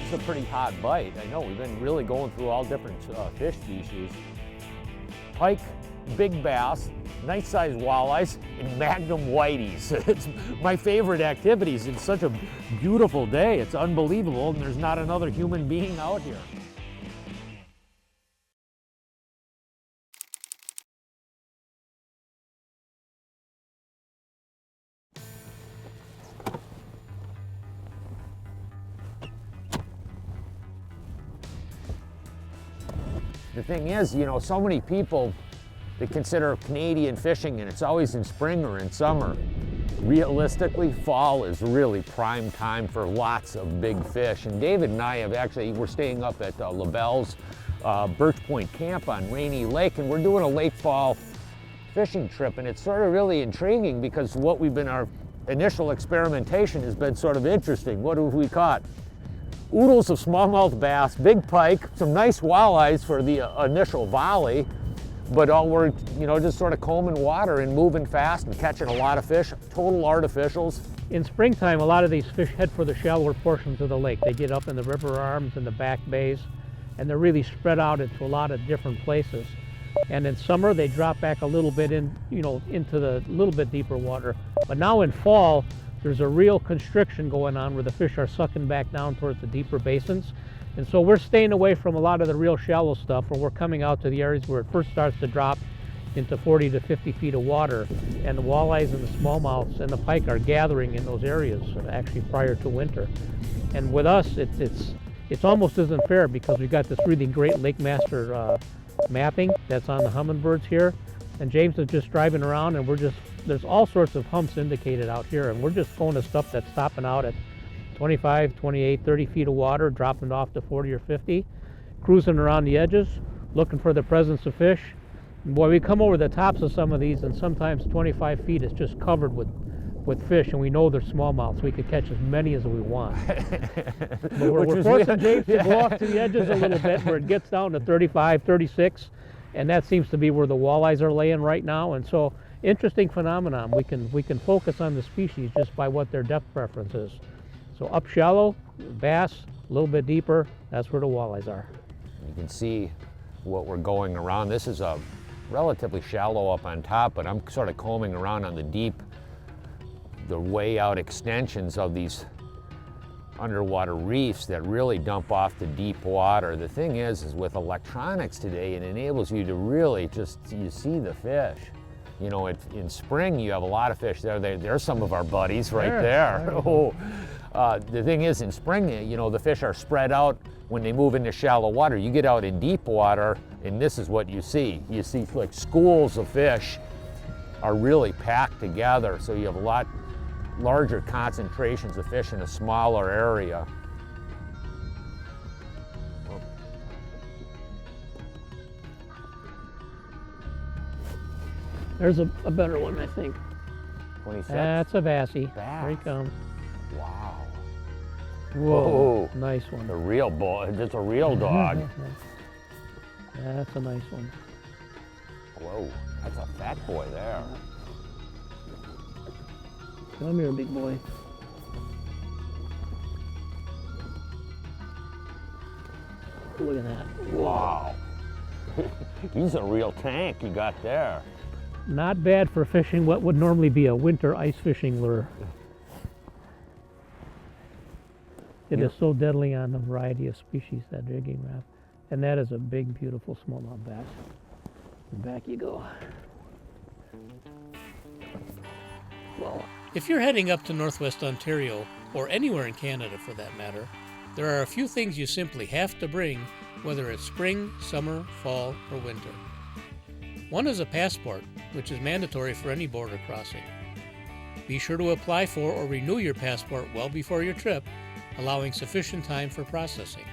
It's a pretty hot bite. I know, we've been really going through all different fish species. Pike, big bass, nice sized walleyes, and magnum whiteys. It's my favorite activities. It's such a beautiful day. It's unbelievable, and there's not another human being out here. The thing is, you know, so many people, they consider Canadian fishing and it's always in spring or in summer. Realistically, fall is really prime time for lots of big fish. And David and I we're staying up at LaBelle's Birch Point Camp on Rainy Lake, and we're doing a late fall fishing trip. And it's sort of really intriguing because our initial experimentation has been sort of interesting. What have we caught? Oodles of smallmouth bass, big pike, some nice walleyes for the initial volley, but all we're, you know, just sort of combing water and moving fast and catching a lot of fish, total artificials. In springtime, a lot of these fish head for the shallower portions of the lake. They get up in the river arms and the back bays, and they're really spread out into a lot of different places. And in summer, they drop back a little bit into the little bit deeper water. But now in fall, there's a real constriction going on where the fish are sucking back down towards the deeper basins. And so we're staying away from a lot of the real shallow stuff, and we're coming out to the areas where it first starts to drop into 40 to 50 feet of water. And the walleyes and the smallmouths and the pike are gathering in those areas actually prior to winter. And with us, it's almost as unfair because we've got this really great Lake Master mapping that's on the hummingbirds here. And James is just driving around, and there's all sorts of humps indicated out here, and we're just going to stuff that's stopping out at 25, 28, 30 feet of water, dropping off to 40 or 50, cruising around the edges, looking for the presence of fish. And boy, we come over the tops of some of these, and sometimes 25 feet is just covered with fish, and we know they're smallmouths. We could catch as many as we want. But we're forcing James to go off to the edges a little bit where it gets down to 35, 36, and that seems to be where the walleyes are laying right now. And so, interesting phenomenon. We can focus on the species just by what their depth preference is. So up shallow, bass, a little bit deeper, that's where the walleyes are. You can see what we're going around. This is a relatively shallow up on top, but I'm sort of combing around on the way out extensions of these underwater reefs that really dump off the deep water. The thing is with electronics today, it enables you to really you see the fish. You know, in spring you have a lot of fish there. There's some of our buddies right there. Oh, the thing is, in spring, you know, the fish are spread out when they move into shallow water. You get out in deep water, and this is what you see. You see like schools of fish are really packed together, so you have a lot larger concentrations of fish in a smaller area. There's a better one, I think. 26? That's a bassy. Bass. Here he comes. Wow. Whoa, nice one. A real boy, just a real dog. That's a nice one. Whoa, that's a fat boy there. Come here, big boy. Look at that. Wow. He's a real tank you got there. Not bad for fishing what would normally be a winter ice fishing lure. It is so deadly on a variety of species, that jigging raft. And that is a big, beautiful smallmouth bass. And back you go. Well, if you're heading up to Northwest Ontario, or anywhere in Canada for that matter, there are a few things you simply have to bring, whether it's spring, summer, fall, or winter. One is a passport, which is mandatory for any border crossing. Be sure to apply for or renew your passport well before your trip, allowing sufficient time for processing.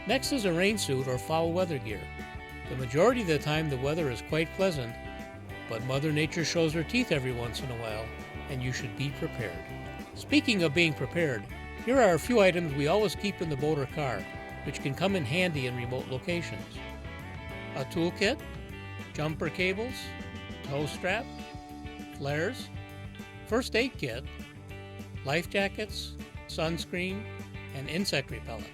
Next is a rain suit or foul weather gear. The majority of the time the weather is quite pleasant, but Mother Nature shows her teeth every once in a while, and you should be prepared. Speaking of being prepared, here are a few items we always keep in the boat or car, which can come in handy in remote locations. A toolkit, jumper cables, tow strap, flares, first aid kit, life jackets, sunscreen, and insect repellent.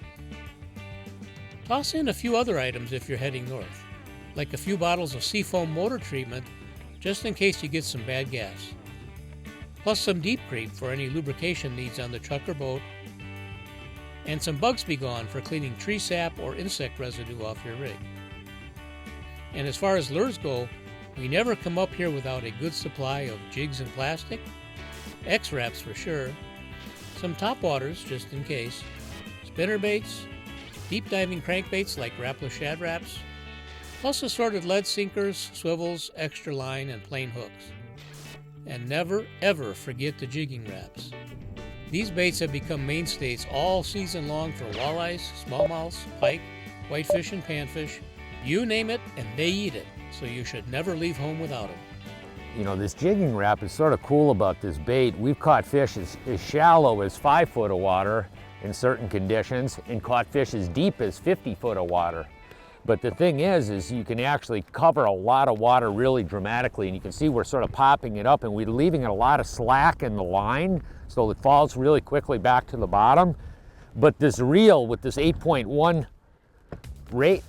Toss in a few other items if you're heading north, like a few bottles of seafoam motor treatment just in case you get some bad gas, plus some deep creep for any lubrication needs on the truck or boat, and some Bugs Be Gone for cleaning tree sap or insect residue off your rig. And as far as lures go, we never come up here without a good supply of jigs and plastic, X-wraps for sure, some topwaters just in case, spinner baits, deep diving crankbaits like Grappler Shad Wraps, plus assorted lead sinkers, swivels, extra line, and plain hooks. And never ever forget the jigging wraps. These baits have become mainstays all season long for walleyes, smallmouths, pike, whitefish, and panfish. You name it, and they eat it, so you should never leave home without them. You know, this jigging wrap is sort of cool about this bait. We've caught fish as shallow as 5 foot of water in certain conditions and caught fish as deep as 50 foot of water. But the thing is you can actually cover a lot of water really dramatically, and you can see we're sort of popping it up and we're leaving a lot of slack in the line so it falls really quickly back to the bottom. But this reel with this 8.1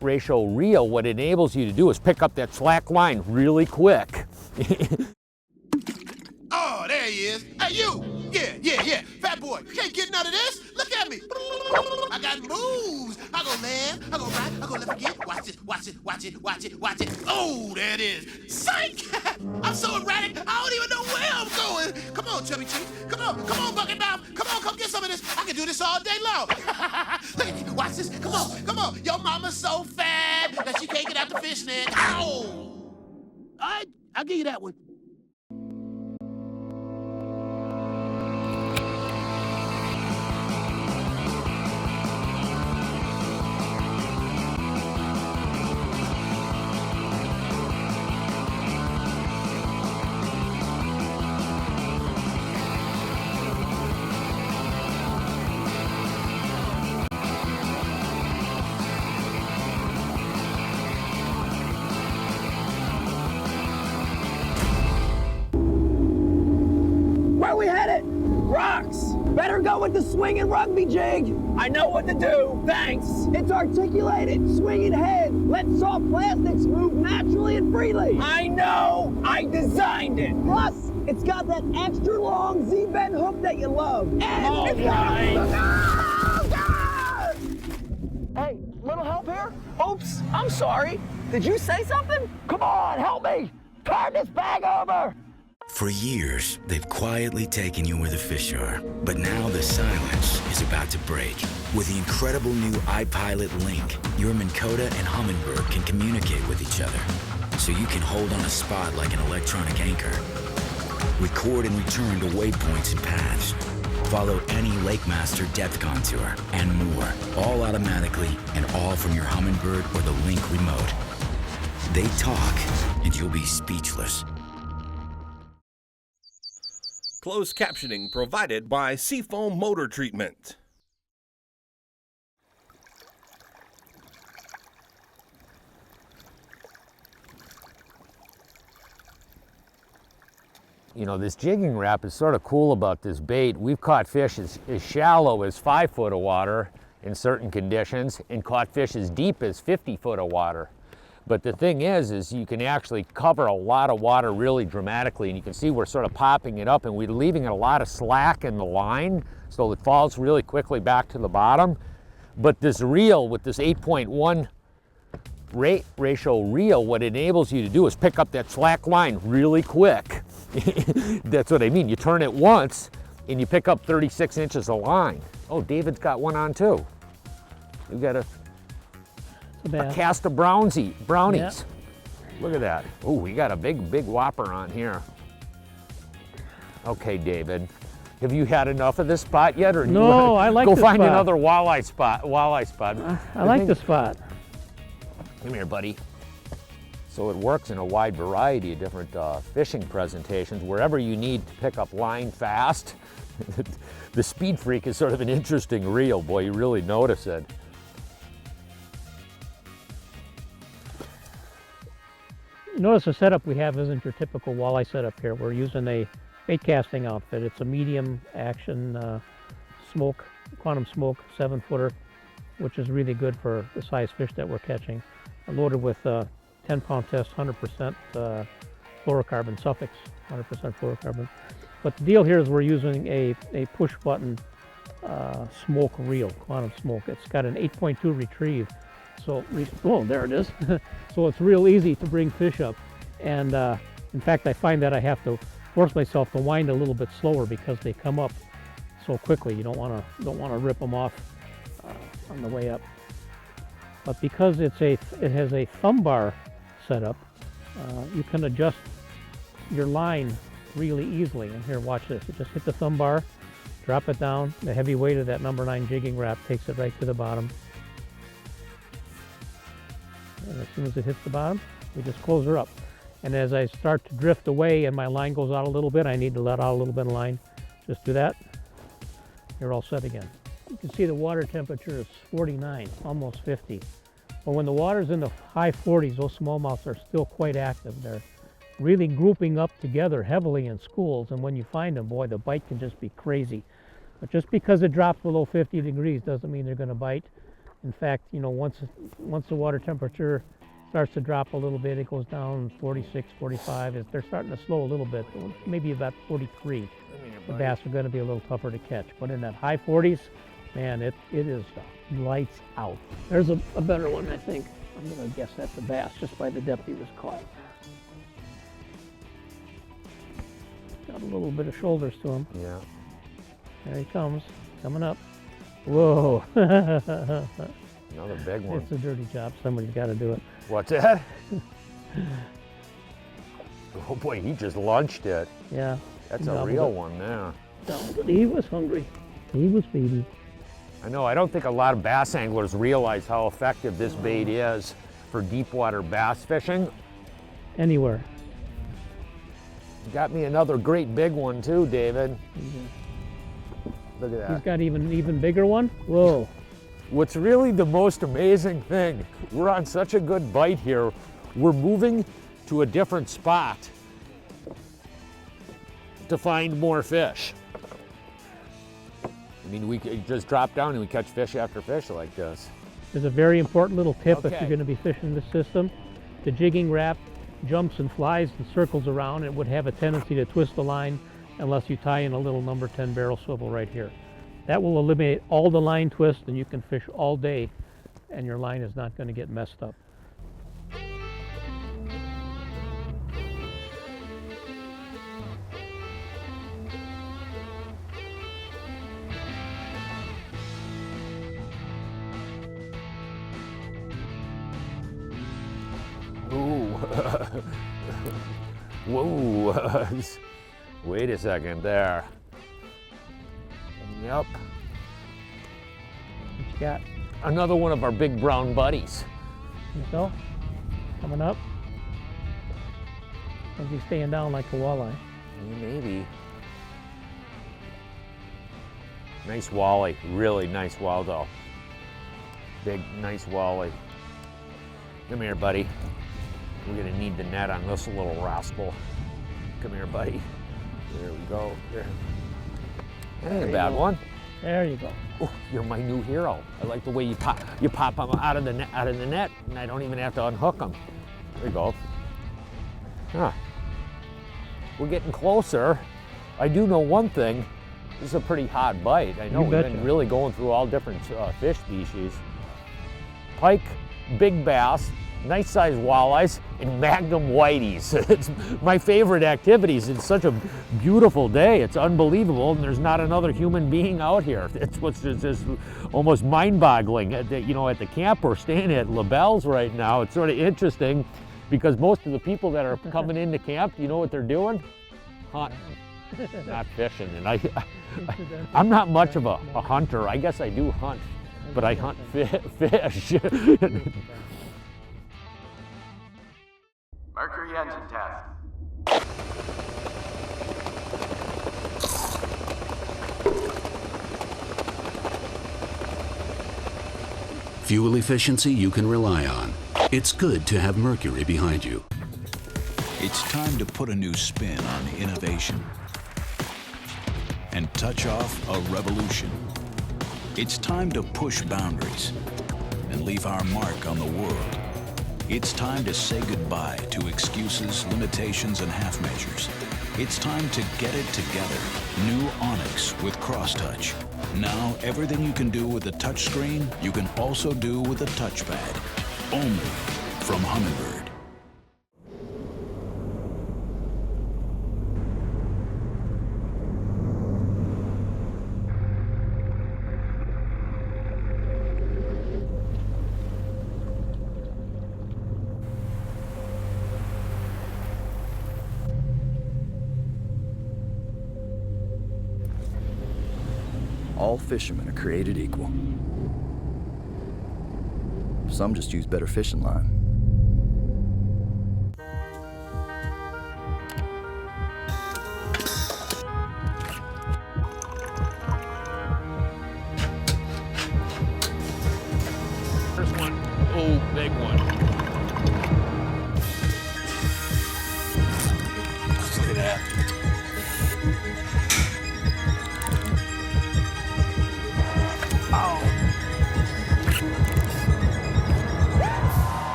ratio reel, what it enables you to do is pick up that slack line really quick. Oh, there he is. Hey, you! Yeah. Fat boy, you can't get none of this. Look at me. I got moves. I go land, I go right, I go left again. Watch it. Oh, there it is. Psych! I'm so erratic, I don't even know where I'm going. Come on, Chubby Cheeks. Come on, Bucket Mouth. Come get some of this. I can do this all day long. Look at me. Watch this. Come on. Your mama's so fat that she can't get out the fish net. Ow! All right, I'll give you that one. Where we headed? Rocks! Better go with the swinging rugby jig. I know what to do, thanks. It's articulated, swinging head. Let soft plastics move naturally and freely. I know! I designed it! Plus, it's got that extra long Z-bend hook that you love. And it's got Hey, little help here? Oops, I'm sorry. Did you say something? Come on, help me! Turn this bag over! For years, they've quietly taken you where the fish are. But now the silence is about to break. With the incredible new iPilot Link, your Minn Kota and Humminbird can communicate with each other. So you can hold on a spot like an electronic anchor. Record and return to waypoints and paths. Follow any Lake Master depth contour and more. All automatically and all from your Humminbird or the Link remote. They talk and you'll be speechless. Closed captioning provided by Seafoam Motor Treatment. You know, this jigging wrap is sort of cool about this bait. We've caught fish as shallow as 5 foot of water in certain conditions and caught fish as deep as 50 foot of water. But the thing is you can actually cover a lot of water really dramatically, and you can see we're sort of popping it up and we're leaving a lot of slack in the line so it falls really quickly back to the bottom. But this reel with this 8.1 ratio reel, what it enables you to do is pick up that slack line really quick. That's what I mean. You turn it once and you pick up 36 inches of line. Oh, David's got one on too. We've got a cast of brownies. Yep. Look at that. Oh, we got a big whopper on here. Okay, David, have you had enough of this spot yet, or No, I like go this find spot. another walleye spot? I like the spot. Come here, buddy. So it works in a wide variety of different fishing presentations. Wherever you need to pick up line fast, the Speed Freak is sort of an interesting reel. Boy, you really notice it. Notice the setup we have isn't your typical walleye setup here. We're using a bait casting outfit. It's a medium action smoke quantum smoke 7-footer, which is really good for the size fish that we're catching. Loaded with 10-pound test, 100% fluorocarbon, Suffix, 100% fluorocarbon. But the deal here is we're using a push button smoke reel, quantum smoke. It's got an 8.2 retrieve. So, oh, there it is. So it's real easy to bring fish up. And in fact, I find that I have to force myself to wind a little bit slower because they come up so quickly. You don't want to rip them off on the way up. But because it has a thumb bar setup, you can adjust your line really easily. And here, watch this. You just hit the thumb bar, drop it down. The heavy weight of that number 9 jigging wrap takes it right to the bottom. And as soon as it hits the bottom, we just close her up. And as I start to drift away and my line goes out a little bit, I need to let out a little bit of line. Just do that. You're all set again. You can see the water temperature is 49, almost 50. But when the water's in the high 40s, those smallmouths are still quite active. They're really grouping up together heavily in schools, and when you find them, boy, the bite can just be crazy. But just because it drops below 50 degrees doesn't mean they're going to bite. In fact, you know, once the water temperature starts to drop a little bit, it goes down 46, 45. They're starting to slow a little bit, maybe about 43. The bass are going to be a little tougher to catch. But in that high 40s, man, it is lights out. There's a better one, I think. I'm going to guess that's a bass just by the depth he was caught. Got a little bit of shoulders to him. Yeah. There he comes, coming up. Whoa. Another big one. It's a dirty job. Somebody's got to do it. What's that? Oh boy, he just lunched it. Yeah. That's a real one there. He was hungry. He was feeding. I know, I don't think a lot of bass anglers realize how effective this bait is for deep water bass fishing. Anywhere. You got me another great big one too, David. Look at that. He's got even bigger one. Whoa. What's really the most amazing thing, we're on such a good bite here, we're moving to a different spot to find more fish. I mean, we could just drop down and we catch fish after fish like this. There's a very important little tip if Okay. you're going to be fishing this system. The jigging wrap jumps and flies and circles around. It would have a tendency to twist the line unless you tie in a little number 10 barrel swivel right here. That will eliminate all the line twists and you can fish all day and your line is not going to get messed up. Ooh. Whoa. Wait a second there. Yep. What you got? Another one of our big brown buddies. You go. Coming up. Is he staying down like the walleye? Maybe. Nice walleye. Really nice waldo. Big, nice walleye. Come here, buddy. We're gonna need the net on this little rascal. Come here, buddy. There we go. There. That ain't a bad one. There you go. Oh, you're my new hero. I like the way you pop them out of the net, and I don't even have to unhook them. There you go. Huh. We're getting closer. I do know one thing. This is a pretty hot bite. I know You we've betcha. been really going through all different fish species. Pike, big bass, nice sized walleyes, and magnum whiteys. It's my favorite activities. It's such a beautiful day. It's unbelievable, and there's not another human being out here. It's what's just almost mind-boggling. At the camp we're staying at LaBelle's right now, it's sort of interesting because most of the people that are coming into camp, you know what they're doing? Hunting, not fishing. And I'm not much of a hunter. I guess I do hunt, but I hunt fish. Mercury engine test. Fuel efficiency you can rely on. It's good to have Mercury behind you. It's time to put a new spin on innovation and touch off a revolution. It's time to push boundaries and leave our mark on the world. It's time to say goodbye to excuses, limitations, and half measures. It's time to get it together. New Onyx with Cross-Touch. Now, everything you can do with a touchscreen, you can also do with a touchpad. Only from Humminbird. All fishermen are created equal. Some just use better fishing line. First one, oh, big one. Look at that.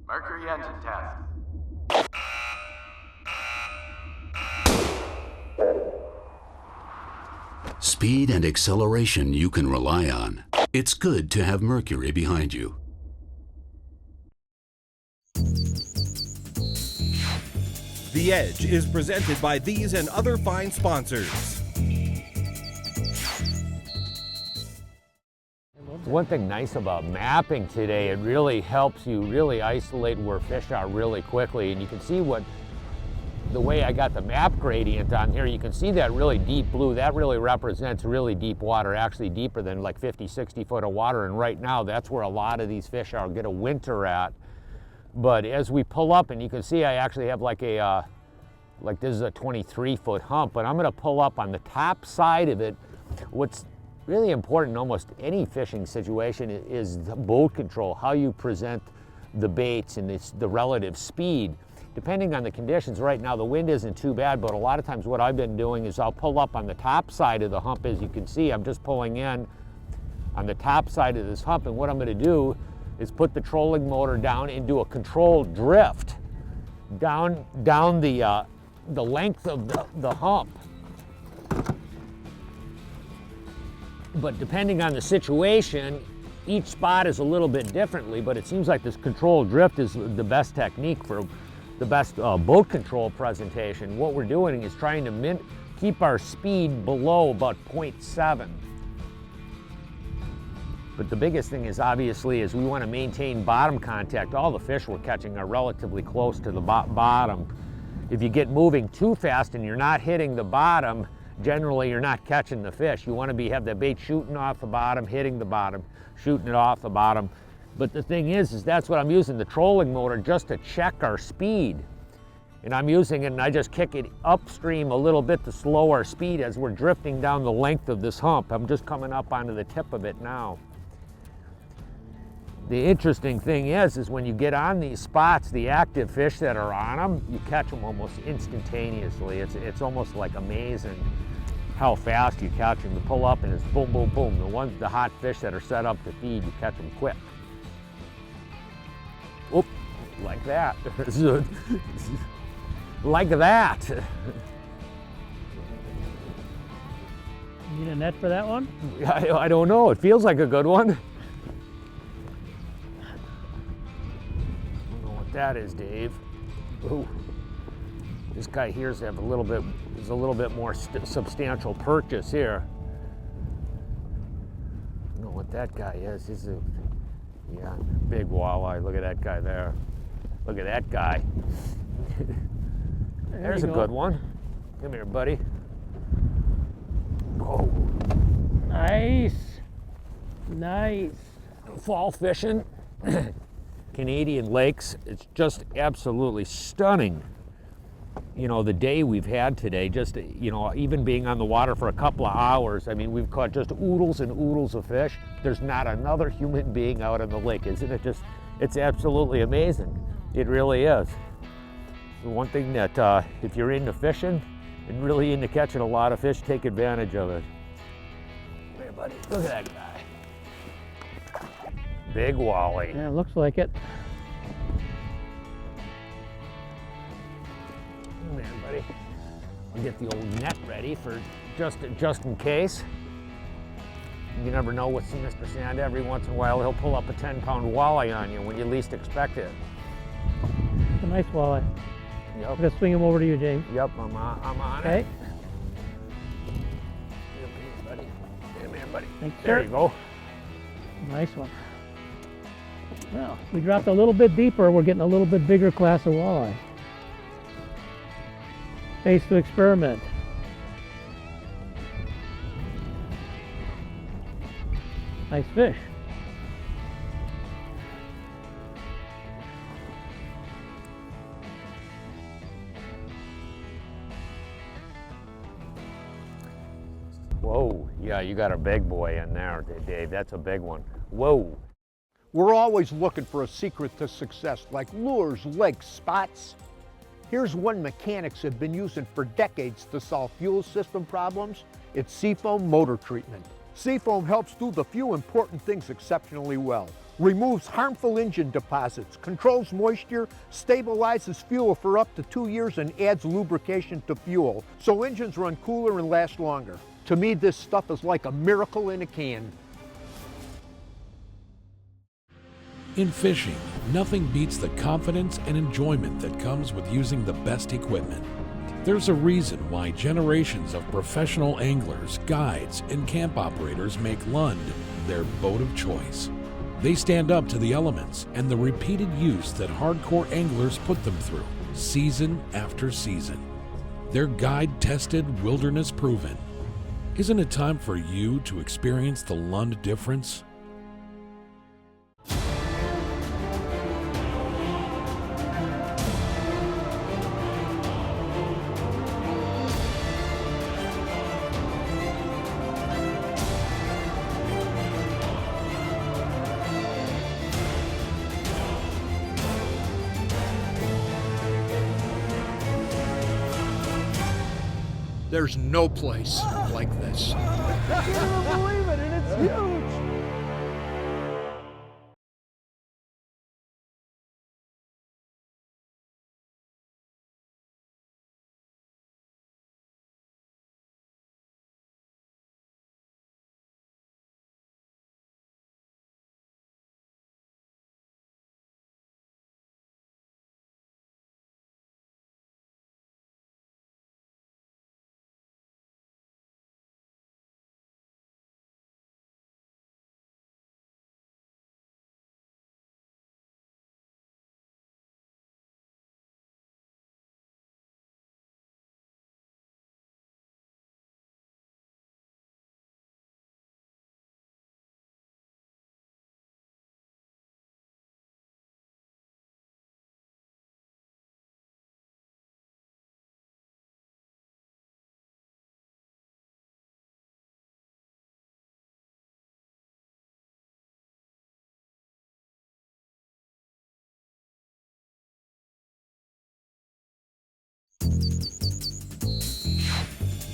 Mercury engine test. Speed and acceleration you can rely on. It's good to have Mercury behind you. The Edge is presented by these and other fine sponsors. One thing nice about mapping today, it really helps you really isolate where fish are really quickly. And you can see the way I got the map gradient on here, you can see that really deep blue. That really represents really deep water, actually deeper than like 50, 60 foot of water. And right now, that's where a lot of these fish are gonna winter at. But as we pull up, and you can see I actually have like a, like this is a 23 foot hump, but I'm gonna pull up on the top side of it. What's really important in almost any fishing situation is the boat control, how you present the baits and the relative speed. Depending on the conditions, right now the wind isn't too bad, but a lot of times what I've been doing is I'll pull up on the top side of the hump. As you can see, I'm just pulling in on the top side of this hump, and what I'm gonna do is put the trolling motor down and do a controlled drift down the length of the hump. But depending on the situation, each spot is a little bit differently, but it seems like this controlled drift is the best technique for the best boat control presentation. What we're doing is trying to keep our speed below about 0.7. But the biggest thing is obviously is we want to maintain bottom contact. All the fish we're catching are relatively close to the bottom. If you get moving too fast and you're not hitting the bottom, generally you're not catching the fish. You want to have the bait shooting off the bottom, hitting the bottom, shooting it off the bottom. But the thing is that's what I'm using the trolling motor just to check our speed. And I'm using it and I just kick it upstream a little bit to slow our speed as we're drifting down the length of this hump. I'm just coming up onto the tip of it now. The interesting thing is when you get on these spots, the active fish that are on them, you catch them almost instantaneously. It's almost like amazing how fast you catch them. You pull up and it's boom, boom, boom. The hot fish that are set up to feed, you catch them quick. Oop, like that. Like that. Need a net for that one? I don't know, it feels like a good one. That is Dave. Ooh. This guy here is a little bit more substantial purchase here. I don't know what that guy is. He's a big walleye. Look at that guy there. Look at that guy. There's a good one. Come here, buddy. Whoa. Nice. Nice. Fall fishing. Canadian lakes, it's just absolutely stunning. You know, the day we've had today, just, you know, even being on the water for a couple of hours, I mean, we've caught just oodles and oodles of fish. There's not another human being out on the lake. Isn't it just, it's absolutely amazing. It really is. One thing that if you're into fishing and really into catching a lot of fish, take advantage of it. here, buddy. Look at that guy. Big walleye. Yeah, looks like it. Come here, buddy. I'll get the old net ready for just in case. You never know with Mr. Sand. Every once in a while, he'll pull up a 10-pound walleye on you when you least expect it. It's a nice walleye. Yep. I'm gonna swing him over to you, James. Yep, I'm on Okay. it. Come here, buddy. Come here, buddy. Thanks, There sir. you go. Nice one. Well, we dropped a little bit deeper. We're getting a little bit bigger class of walleye. Space to experiment. Nice fish. Whoa, yeah, you got a big boy in there, Dave. That's a big one. Whoa. We're always looking for a secret to success, like lures, legs, spots. Here's one mechanics have been using for decades to solve fuel system problems. It's seafoam motor treatment. Seafoam helps do the few important things exceptionally well. Removes harmful engine deposits, controls moisture, stabilizes fuel for up to 2 years, and adds lubrication to fuel, so engines run cooler and last longer. To me, this stuff is like a miracle in a can. In fishing, nothing beats the confidence and enjoyment that comes with using the best equipment. There's a reason why generations of professional anglers, guides, and camp operators make Lund their boat of choice. They stand up to the elements and the repeated use that hardcore anglers put them through, season after season. They're guide-tested, wilderness-proven. Isn't it time for you to experience the Lund difference? There's no place like this. I can't even believe it, and it's huge.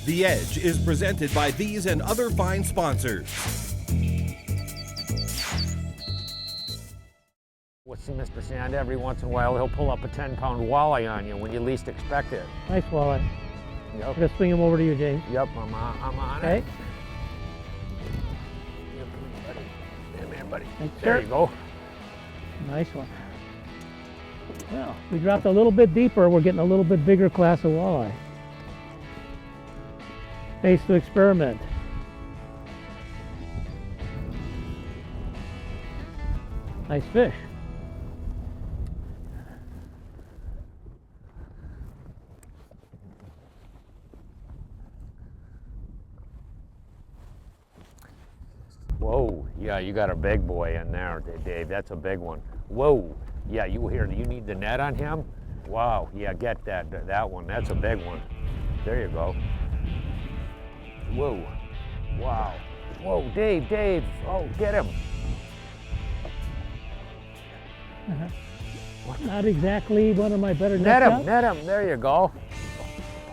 The Edge is presented by these and other fine sponsors. With Mr. Sand, every once in a while, he'll pull up a 10-pound walleye on you when you least expect it. Nice walleye. Yep. I'm gonna swing him over to you, James. Yep, I'm on Okay. it. Yep, buddy. Come here, buddy. Thanks, There sir. you go. Nice one. Well, we dropped a little bit deeper. We're getting a little bit bigger class of walleye. Space to experiment. Nice fish. Whoa, yeah, you got a big boy in there, Dave. That's a big one. Whoa, yeah, you need the net on him? Wow, yeah, get that one. That's a big one. There you go. Whoa, wow. Whoa, Dave, oh, get him. Not exactly one of my better Net net him, shots. net him, there you go.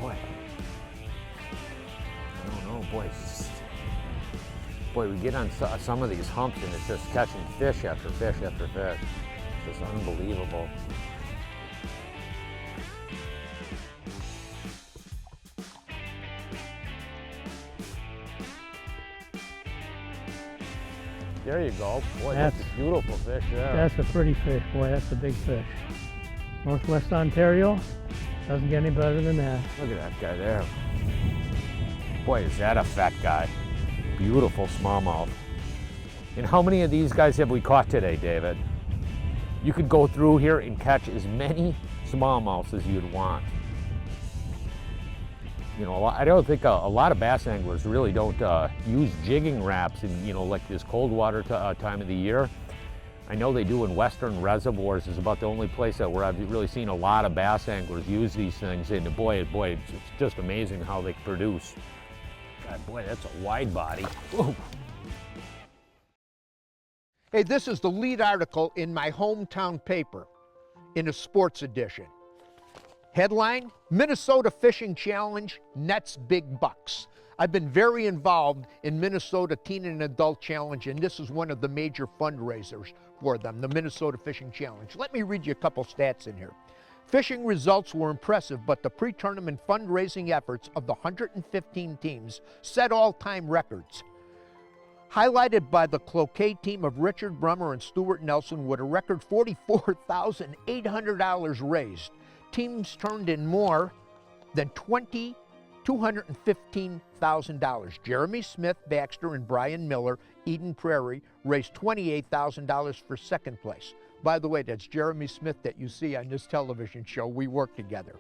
Boy. Oh, no, boy. Boy, we get on some of these humps and it's just catching fish after fish after fish. It's just unbelievable. There you go. Boy, that's a beautiful fish there. That's a pretty fish, boy. That's a big fish. Northwest Ontario, doesn't get any better than that. Look at that guy there. Boy, is that a fat guy. Beautiful smallmouth. And how many of these guys have we caught today, David? You could go through here and catch as many smallmouths as you'd want. You know, I don't think a lot of bass anglers really don't use jigging wraps in, you know, like this cold water time of the year. I know they do in western reservoirs. Is about the only place that where I've really seen a lot of bass anglers use these things. And boy, it's just amazing how they produce. God, boy, that's a wide body. Whoa. Hey, this is the lead article in my hometown paper in a sports edition. Headline, Minnesota Fishing Challenge nets big bucks. I've been very involved in Minnesota Teen and Adult Challenge, and this is one of the major fundraisers for them, the Minnesota Fishing Challenge. Let me read you a couple stats in here. Fishing results were impressive, but the pre-tournament fundraising efforts of the 115 teams set all-time records. Highlighted by the Cloquet team of Richard Brummer and Stuart Nelson with a record $44,800 raised. Teams turned in more than $215,000. Jeremy Smith, Baxter, and Brian Miller, Eden Prairie, raised $28,000 for second place. By the way, that's Jeremy Smith that you see on this television show. We work together.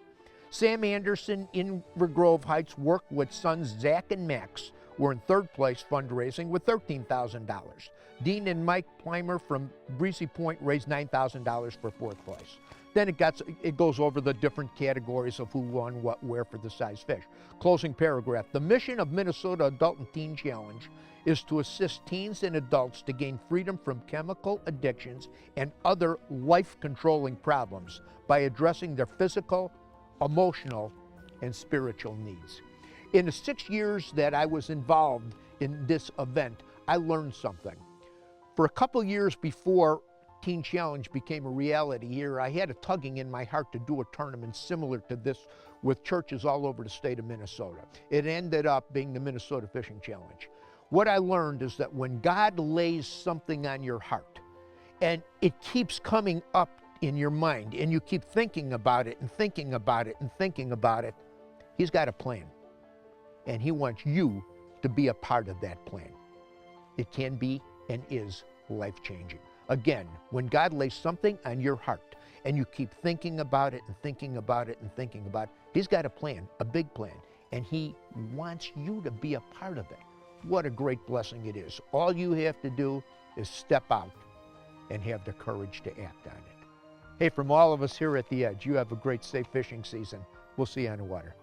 Sam Anderson in Grove Heights worked with sons Zach and Max, were in third place fundraising with $13,000. Dean and Mike Plimer from Breezy Point raised $9,000 for fourth place. Then it goes over the different categories of who won what where for the size fish. Closing paragraph. The mission of Minnesota Adult and Teen Challenge is to assist teens and adults to gain freedom from chemical addictions and other life-controlling problems by addressing their physical, emotional, and spiritual needs. In the 6 years that I was involved in this event, I learned something. For a couple years before Teen Challenge became a reality here, I had a tugging in my heart to do a tournament similar to this with churches all over the state of Minnesota. It ended up being the Minnesota Fishing Challenge. What I learned is that when God lays something on your heart and it keeps coming up in your mind and you keep thinking about it and thinking about it and thinking about it, He's got a plan. And He wants you to be a part of that plan. It can be and is life-changing. Again, when God lays something on your heart and you keep thinking about it and thinking about it and thinking about it, He's got a plan, a big plan, and He wants you to be a part of it. What a great blessing it is. All you have to do is step out and have the courage to act on it. Hey, from all of us here at The Edge, you have a great, safe fishing season. We'll see you on the water.